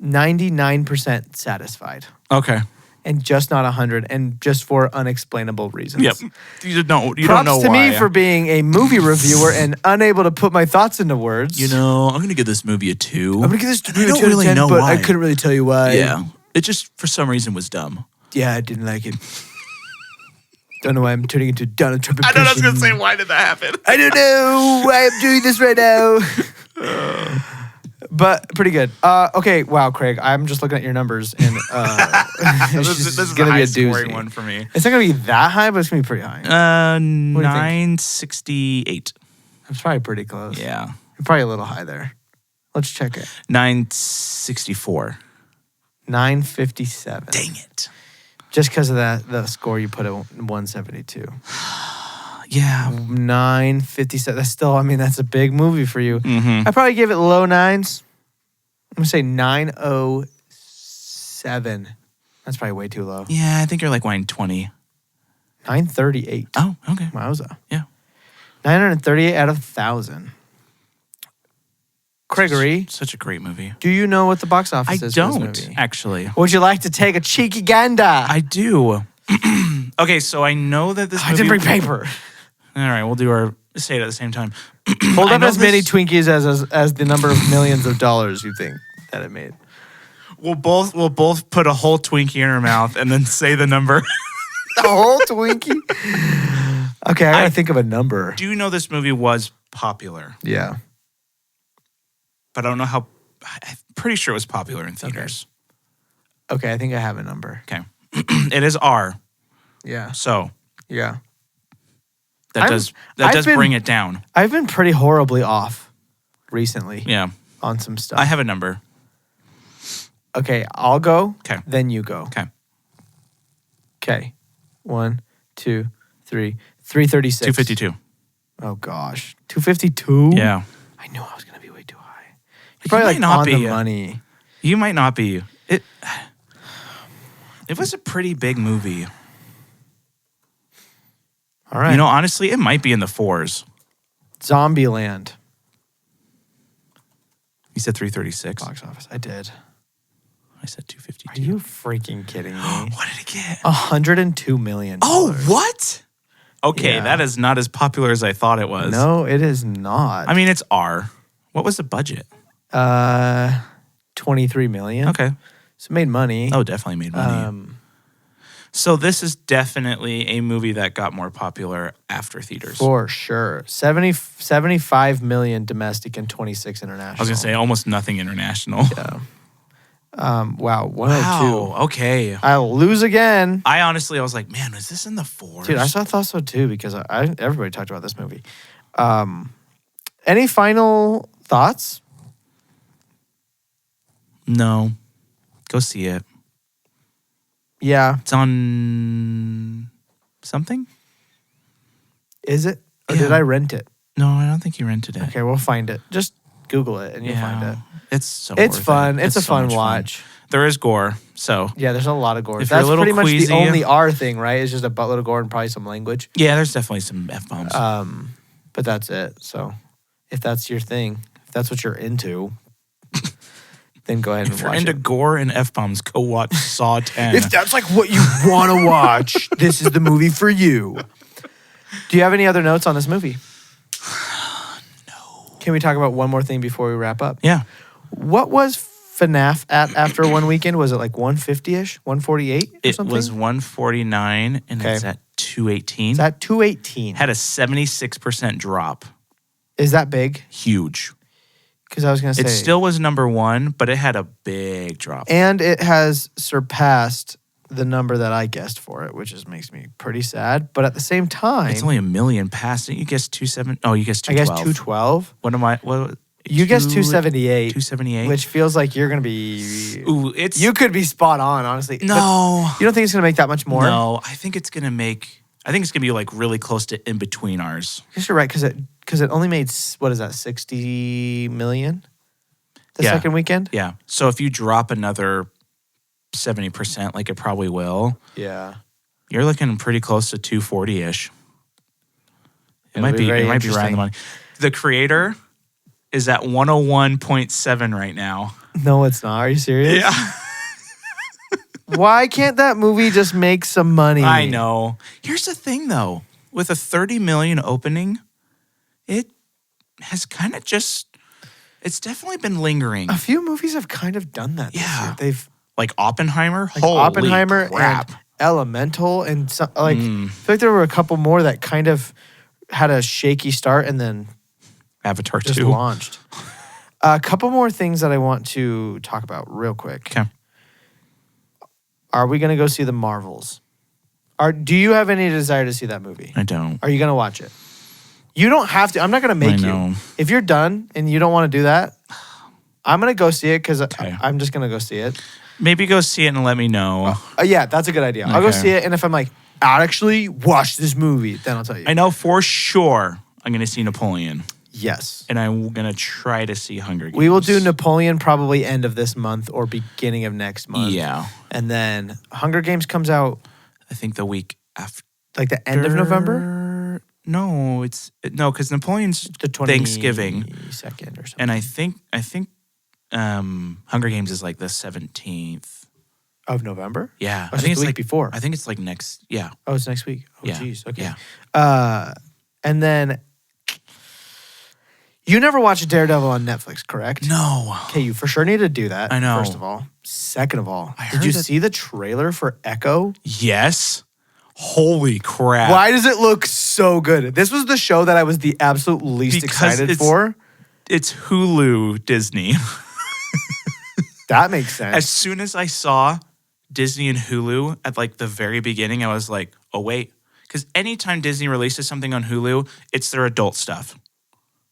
99% satisfied Okay. and just not 100 and just for unexplainable reasons. Yep. You don't Props know to why. me for being a movie reviewer and unable to put my thoughts into words. I'm going to give this movie a 2. I'm going to give this And I don't really know but why. I couldn't really tell you why. Yeah. It just, for some reason, was dumb. Yeah, I didn't like it. Don't know why I'm turning into Donald Trump I know I was going to impression. say, why did that happen? I don't know why I'm doing this right now. But pretty good. Okay, wow, Craig. I'm just looking at your numbers, and This is gonna a be high a scoring doozy. one for me. It's not gonna be that high, but it's gonna be pretty high. Uh, do you think? 968. It's probably pretty close. Yeah. You're probably a little high there. Let's check it. 964. 957. Dang it. Just because of the score you put at 172. Yeah. 957. That's still, I mean, that's a big movie for you. Mm-hmm. I probably give it low nines. I'm gonna say 907. That's probably way too low. Yeah, I think you're like 120. 938. Oh, okay. Wowza. Yeah. 938 out of 1,000. Gregory, Such a great movie. do you know what the box office I is don't, for this movie? actually. Would you like to take a cheeky gander? I do. Okay, so I know that this I movie... didn't bring paper. All right, we'll do our... Say it at the same time. Hold I up know as many this- Twinkies as the number of millions of dollars you think that it made. We'll both put a whole Twinkie in our mouth and then say the number. The whole Twinkie? Okay, I gotta think of a number. Do you know this movie was popular? Yeah. But I don't know how... I'm pretty sure it was popular in theaters. Okay, I think I have a number. Okay. It is R. Yeah. So Yeah. that I've does been- bring it down. I've been pretty horribly off recently Yeah. on some stuff. I have a number. Okay, I'll go. 'Kay. Then you go. Okay. Okay. 1, 2, 3. 336. 252. Oh gosh. 252? Yeah. I knew I was gonna be way too high. You're You probably might like not on be. the money. You might not be. It was a pretty big movie. All right. You know, honestly, it might be in the 4s. Zombieland You said 336. box office. I did. I said Are 252. you freaking kidding me? What did it get? $102 million. Oh, what? Okay, Yeah. that is not as popular as I thought it was. No, it is not. I mean, it's R. What was the budget? 23 million. Okay. So it made money. Oh, definitely made money. So this is definitely a movie that got more popular after theaters. For sure. 75 million domestic and 26 international. I was going to say almost nothing international. Yeah. Wow. 102. Wow. Okay. I'll lose again. I was like, man, was this in the 4s? Dude, I thought so too because everybody talked about this movie. Any final thoughts? No. Go see it. Yeah. It's on something? Is it? Or did Yeah. I rent it? No, I don't think you rented it. Okay, we'll find it. Just Google it and you'll find it. It's so It's worth fun. It. It's a so fun much watch. There is gore, so Yeah, there's a lot of gore. If you're That's a little pretty much queasy- the only R thing, right? It's just a buttload of gore and probably some language. yeah, there's definitely some F-bombs. But that's it. So if that's your thing, if that's what you're into, then go ahead and if you're watch into it. gore and F-bombs, go watch Saw 10. If that's like what you want to watch, this is the movie for you. Do you have any other notes on this movie? No. Can we talk about one more thing before we wrap up? Yeah. What was FNAF at after one weekend? Was it like 150-ish, 148 or It something? was 149 and Okay. it's at 218. It's at 218. Had a 76% drop. Is that big? Huge. Because I was going to say. It still was number one, but it had a big drop. And it has surpassed the number that I guessed for it, which makes me pretty sad. But at the same time. It's only 1 million past it. You guessed 270. Oh, you guessed I guessed 212. 212. What am I? What? You guessed 278. 278. Which feels like you're going to be. Ooh, it's. You could be spot on, honestly. No. But you don't think it's going to make that much more? No, I think it's going to make. I think it's going to be like really close to in between ours. I guess you're right, because it only made, what is that, 60 million? The second weekend? Yeah. So if you drop another 70%, like it probably will, Yeah. you're looking pretty close to 240-ish. It It'll might be be. very It might be around interesting. the money. The creator is at 101.7 right now. No, it's not. Are you serious? Yeah. Why can't that movie just make some money? I know. Here's the thing, though. With a 30 million opening, it has kind of just. It's definitely been lingering. A few movies have kind of done that. Yeah. This year. They've Like Oppenheimer. like Holy Oppenheimer crap. and Elemental and some, like I feel like there were a couple more that kind of had a shaky start and then Avatar just 2. launched. A couple more things that I want to talk about real quick. Okay. Are we going to go see the Marvels? Do you have any desire to see that movie? I don't. Are you going to watch it? You don't have to. I'm not going to make I know. you. If you're done and you don't want to do that, I'm going to go see it because Okay. I'm just going to go see it. Maybe go see it and let me know. Yeah, that's a good idea. I'll go Okay. see it, and if I'm like, actually watch this movie, then I'll tell you. I know for sure I'm going to see Napoleon. Yes. And I'm going to try to see Hunger Games. We will do Napoleon probably end of this month or beginning of next month. Yeah. And then Hunger Games comes out I think the week after. like the end of November? No, because Napoleon's The 22nd Thanksgiving. or something. And I think Hunger Games is like the 17th. Of November? Yeah. Oh, I think it's the week like before. I think it's like next. Yeah. Oh, it's next week. Oh, Yeah. geez. Okay. Yeah. And then you never watched Daredevil on Netflix, correct? No. Okay, you for sure need to do that. I know. First of all. Second of all, I did heard you that- see the trailer for Echo? Yes. Holy crap. Why does it look so good? This was the show that I was the absolute least Because excited it's- for. It's Hulu Disney. That makes sense. As soon as I saw Disney and Hulu at like the very beginning, I was like, oh, wait. Because anytime Disney releases something on Hulu, it's their adult stuff.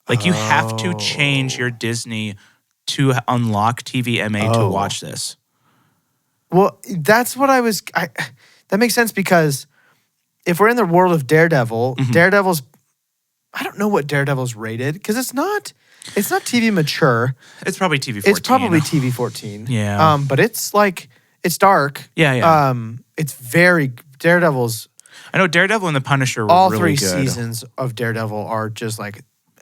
Like you have to change your Disney to unlock TVMA to watch this. Well, that's what I was. That makes sense because if we're in the world of Daredevil, Daredevil's. I don't know what Daredevil's rated because it's not TV mature. It's probably TV 14. It's probably TV 14. Yeah. But it's like it's dark. Yeah, yeah. It's very Daredevil's. I know Daredevil and the Punisher were All really three good. seasons of Daredevil are just like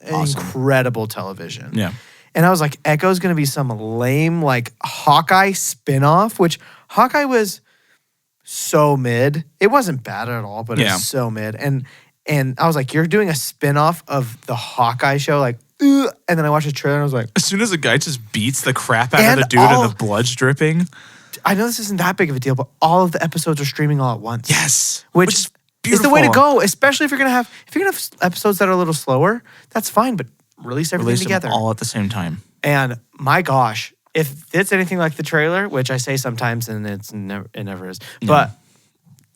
Awesome. incredible television. Yeah. And I was like, Echo's going to be some lame, like, Hawkeye spinoff, which Hawkeye was so mid. It wasn't bad at all, but it Yeah. was so mid. And I was like, you're doing a spinoff of the Hawkeye show? Like, ugh. And then I watched the trailer and I was like, As soon as the guy just beats the crap out And of the dude and the blood's dripping. I know this isn't that big of a deal, but all of the episodes are streaming all at once. Yes. Which is is the way to beautiful. go, especially if you're gonna have episodes that are a little slower. That's fine, but release everything Release together. them all at the same time. And my gosh, if it's anything like the trailer, which I say sometimes and it never is, but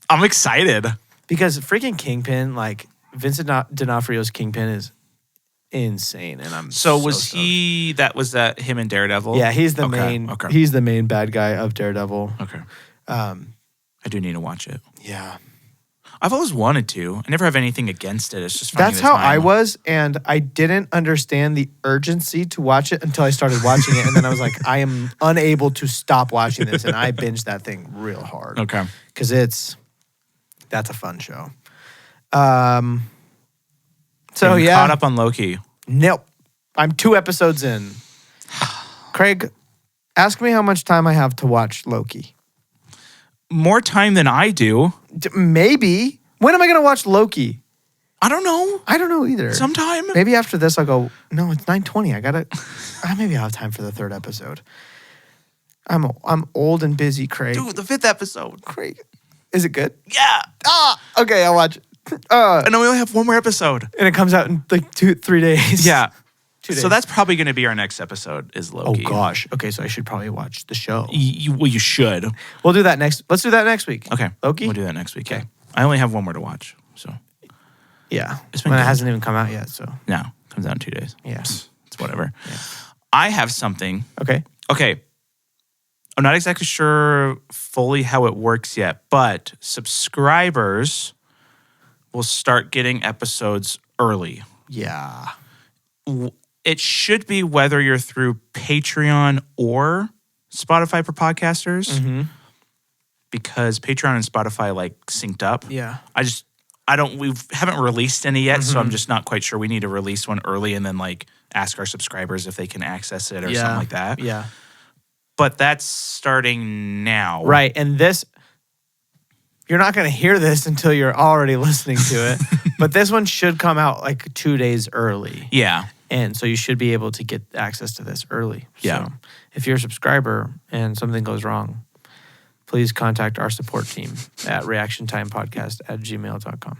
I'm excited. because freaking Kingpin, like Vincent D'Onofrio's Kingpin is insane, and I'm So was stoked. he? Was that him and Daredevil? Yeah, he's the Okay, main. Okay. He's the main bad guy of Daredevil. Okay. I do need to watch it. Yeah. I've always wanted to. I never have anything against it. It's just finding That's the how time. I was, and I didn't understand the urgency to watch it until I started watching it, and then I was like, I am unable to stop watching this, and I binged that thing real hard. Okay. Because that's a fun show. So Are you yeah. caught up on Loki? Nope. I'm 2 episodes in. Craig, ask me how much time I have to watch Loki. More time than I do. Maybe. When am I going to watch Loki? I don't know. I don't know either. Sometime. Maybe after this I'll go, no, it's 9:20. I got to maybe I'll have time for the 3rd episode. I'm old and busy, Craig. Dude, the 5th episode. Craig. Is it good? Yeah. Okay, I'll watch it. And then we only have 1 more episwell And it comes out in like 2-3 days. Yeah. 2 days. So that's probably going to be our next episode is Oh Loki. gosh. Okay, so I should probably watch the show. Well, you should. We'll do that next. Let's do that next week. Okay. Loki? We'll do that next week. Okay. Yeah. I only have 1 more to watch. So, Yeah. It's been When it good. hasn't even come out yet, so. no. Comes out in 2 days. Yeah. It's whatever. Yeah. I have something. Okay. Okay. I'm not exactly sure fully how it works yet, but subscribers will start getting episodes early. Yeah. It should be whether you're through Patreon or Spotify for podcasters, because Patreon and Spotify like synced up. Yeah. We haven't released any yet, so I'm just not quite sure. We need to release one early and then like ask our subscribers if they can access it or something like that. Yeah. But that's starting now. Right. And this, you're not going to hear this until you're already listening to it, but this one should come out like 2 days early. Yeah. And so you should be able to get access to this early. Yeah. So if you're a subscriber and something goes wrong, please contact our support team at reactiontimepodcast@gmail.com.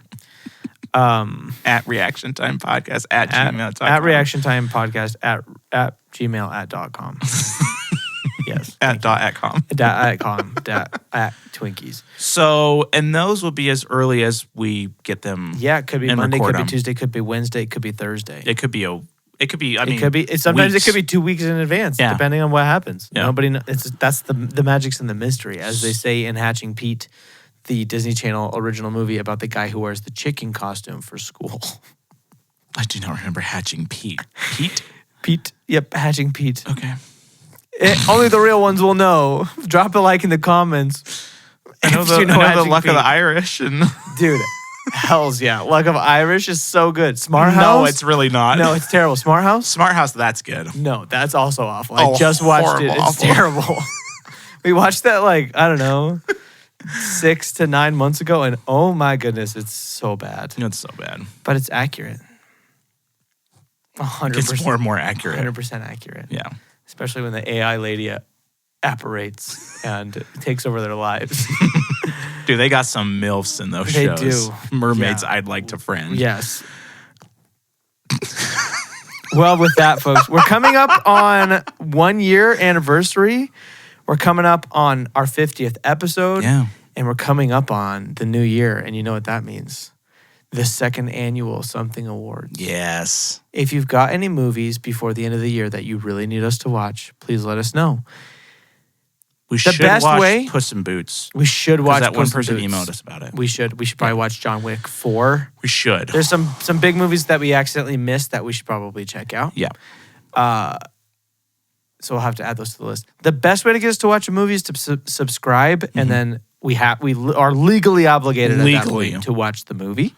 At reactiontimepodcast at gmail.com. At reactiontimepodcast at gmail.com. Yes. At .com. At Twinkies. So, and those will be as early as we get them. Yeah, it could be And Monday, record could be them. Tuesday, could be Wednesday, could be Thursday. It could be, Sometimes weeks. it could be 2 weeks in advance, Yeah. depending on what happens. Yeah. That's the magic's in the mystery, as they say in Hatching Pete, the Disney Channel original movie about the guy who wears the chicken costume for school. I do not remember Hatching Pete. Pete? Pete. Yep, Hatching Pete. Okay. Only the real ones will know. Drop a like in the comments. I know if the, you know I know the Hatching luck of Pete. the Irish. And Dude, hells yeah. Luck of Irish is so good. Smart House? No, it's really not. No, it's terrible. Smart House? Smart House, that's good. No, that's also awful. I Oh, just watched horrible, it. It's awful. terrible. We watched that like, I don't know, 6 to 9 months ago, and oh my goodness, it's so bad. It's so bad. But it's accurate. 100%. It's more and more accurate. 100% accurate. Yeah. Especially when the AI lady apparates and takes over their lives. Dude, they got some MILFs in those They shows. do. Mermaids Yeah. I'd like to friend. Yes. Well, with that, folks, we're coming up on 1 year anniversary. We're coming up on our 50th episode. Yeah. And we're coming up on the new year. And you know what that means? The 2nd annual Something Awards. Yes. If you've got any movies before the end of the year that you really need us to watch, please let us know. We The should best watch way- Puss in Boots. We should 'Cause watch that one Puss in person Boots. emailed us about it. We should probably watch John Wick 4. We should. There's some big movies that we accidentally missed that we should probably check out. Yeah. So we'll have to add those to the list. The best way to get us to watch a movie is to subscribe, and then we are legally obligated at that Legally. point to watch the movie.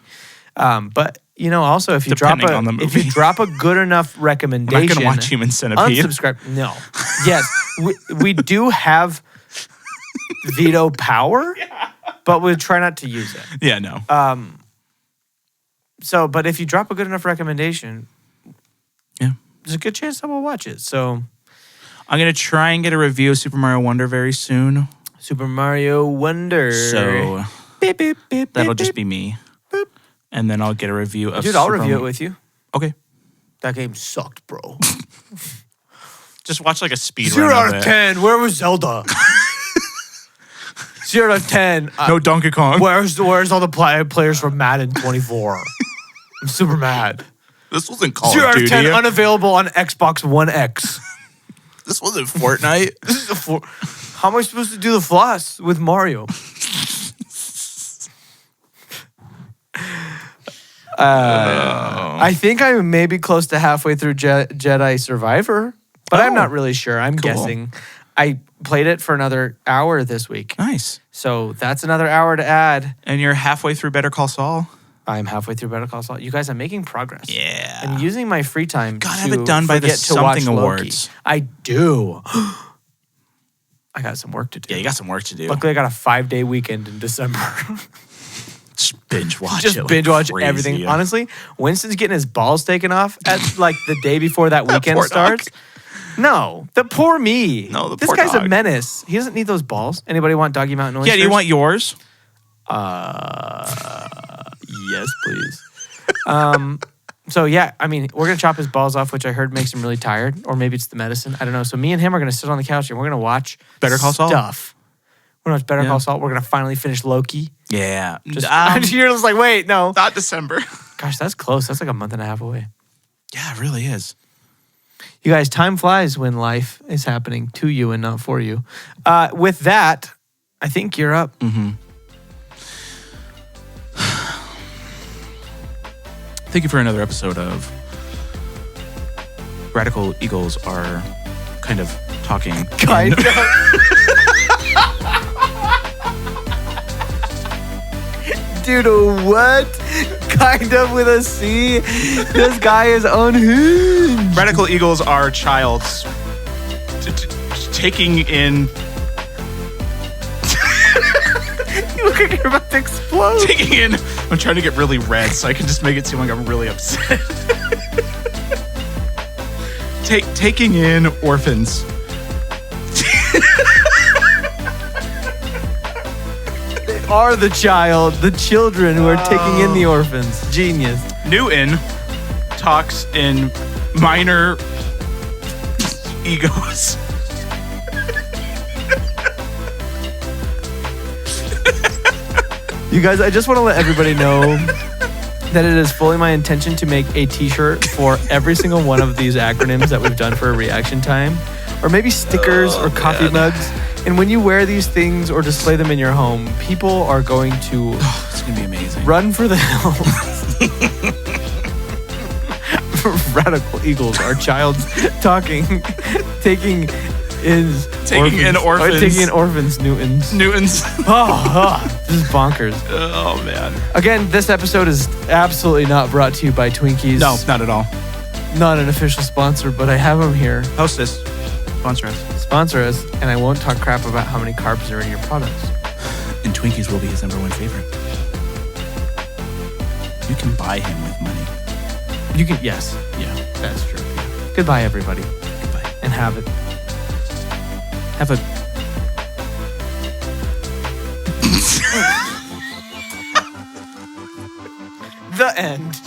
But also if you Depending on the if you movie. drop a good enough I'm recommendation, not going to watch Human Centipede. unsubscribe. No. Yes, we do have veto power, but we try not to use it. Yeah, no. But if you drop a good enough recommendation, Yeah. there's a good chance that we'll watch it. So I'm going to try and get a review of Super Mario Wonder very soon. Super Mario Wonder. So Beep, beep, beep, that'll beep, just beep. be me. Boop. And then I'll get a review of Dude, I'll Super review it with you. Okay. That game sucked, bro. Just watch like a speed 0 run out of of it. 10. Where was Zelda? 0 out of 10. No Donkey Kong. Where's all the players from Madden 24? I'm super mad. This wasn't Call 0 of out of 10 Duty. unavailable on Xbox One X. This wasn't Fortnite. This is How am I supposed to do the floss with Mario? I think I'm maybe close to halfway through Jedi Survivor, but I'm not really sure. I'm guessing. I played it for another hour this week. Nice. So that's another hour to add. And you're halfway through Better Call Saul? I'm halfway through Better Call Saul. You guys, I'm making progress. Yeah. I'm using my free time Gotta to have it done by the forget to watch something Loki. awards. I do. I got some work to do. Yeah, you got some work to do. Luckily, I got a 5-day weekend in December. Just binge watch Just it. like binge watch crazy. everything. Honestly, Winston's getting his balls taken off at like the day before that weekend poor dog. starts. No, the poor me. No, the this poor guy's a dog. menace. He doesn't need those balls. Anybody want Doggy Mountain oysters? Yeah, do you want yours? Yes, please. So yeah, I mean, we're gonna chop his balls off, which I heard makes him really tired, or maybe it's the medicine. I don't know. So me and him are gonna sit on the couch and we're gonna watch Better Call Saul? stuff. We're gonna watch Better Call Saul. We're gonna finally finish Loki. Yeah. You're just like, wait, no. Not December. Gosh, that's close. That's like a month and a half away. Yeah, it really is. You guys, time flies when life is happening to you and not for you. With that, I think you're up. Mm-hmm. Thank you for another episode of Radical Eagles Are Kind of Talking. Kind of. Dude, what? Kind of with a C? This guy is unhinged. Radical Eagles are childs taking in You look like you're about to explode. taking in. I'm trying to get really red so I can just make it seem like I'm really upset. Taking in orphans. Are the children who are taking in the orphans. Genius. Newton talks in minor egos. You guys, I just want to let everybody know that it is fully my intention to make a t-shirt for every single one of these acronyms that we've done for a reaction time, or maybe stickers or coffee mugs. And when you wear these things or display them in your home, people are going to It's going to be amazing. run for the hills. Radical Eagles, our child's taking in orphans, Newtons. This is bonkers. Oh, man. Again, this episode is absolutely not brought to you by Twinkies. No, not at all. Not an official sponsor, but I have them here. Hostess. Sponsor us. Sponsor us, and I won't talk crap about how many carbs are in your products. And Twinkies will be his #1 favorite. You can buy him with money. You can, yes, Yeah. that's true. Goodbye, everybody, Goodbye. and have it. Have a... The end.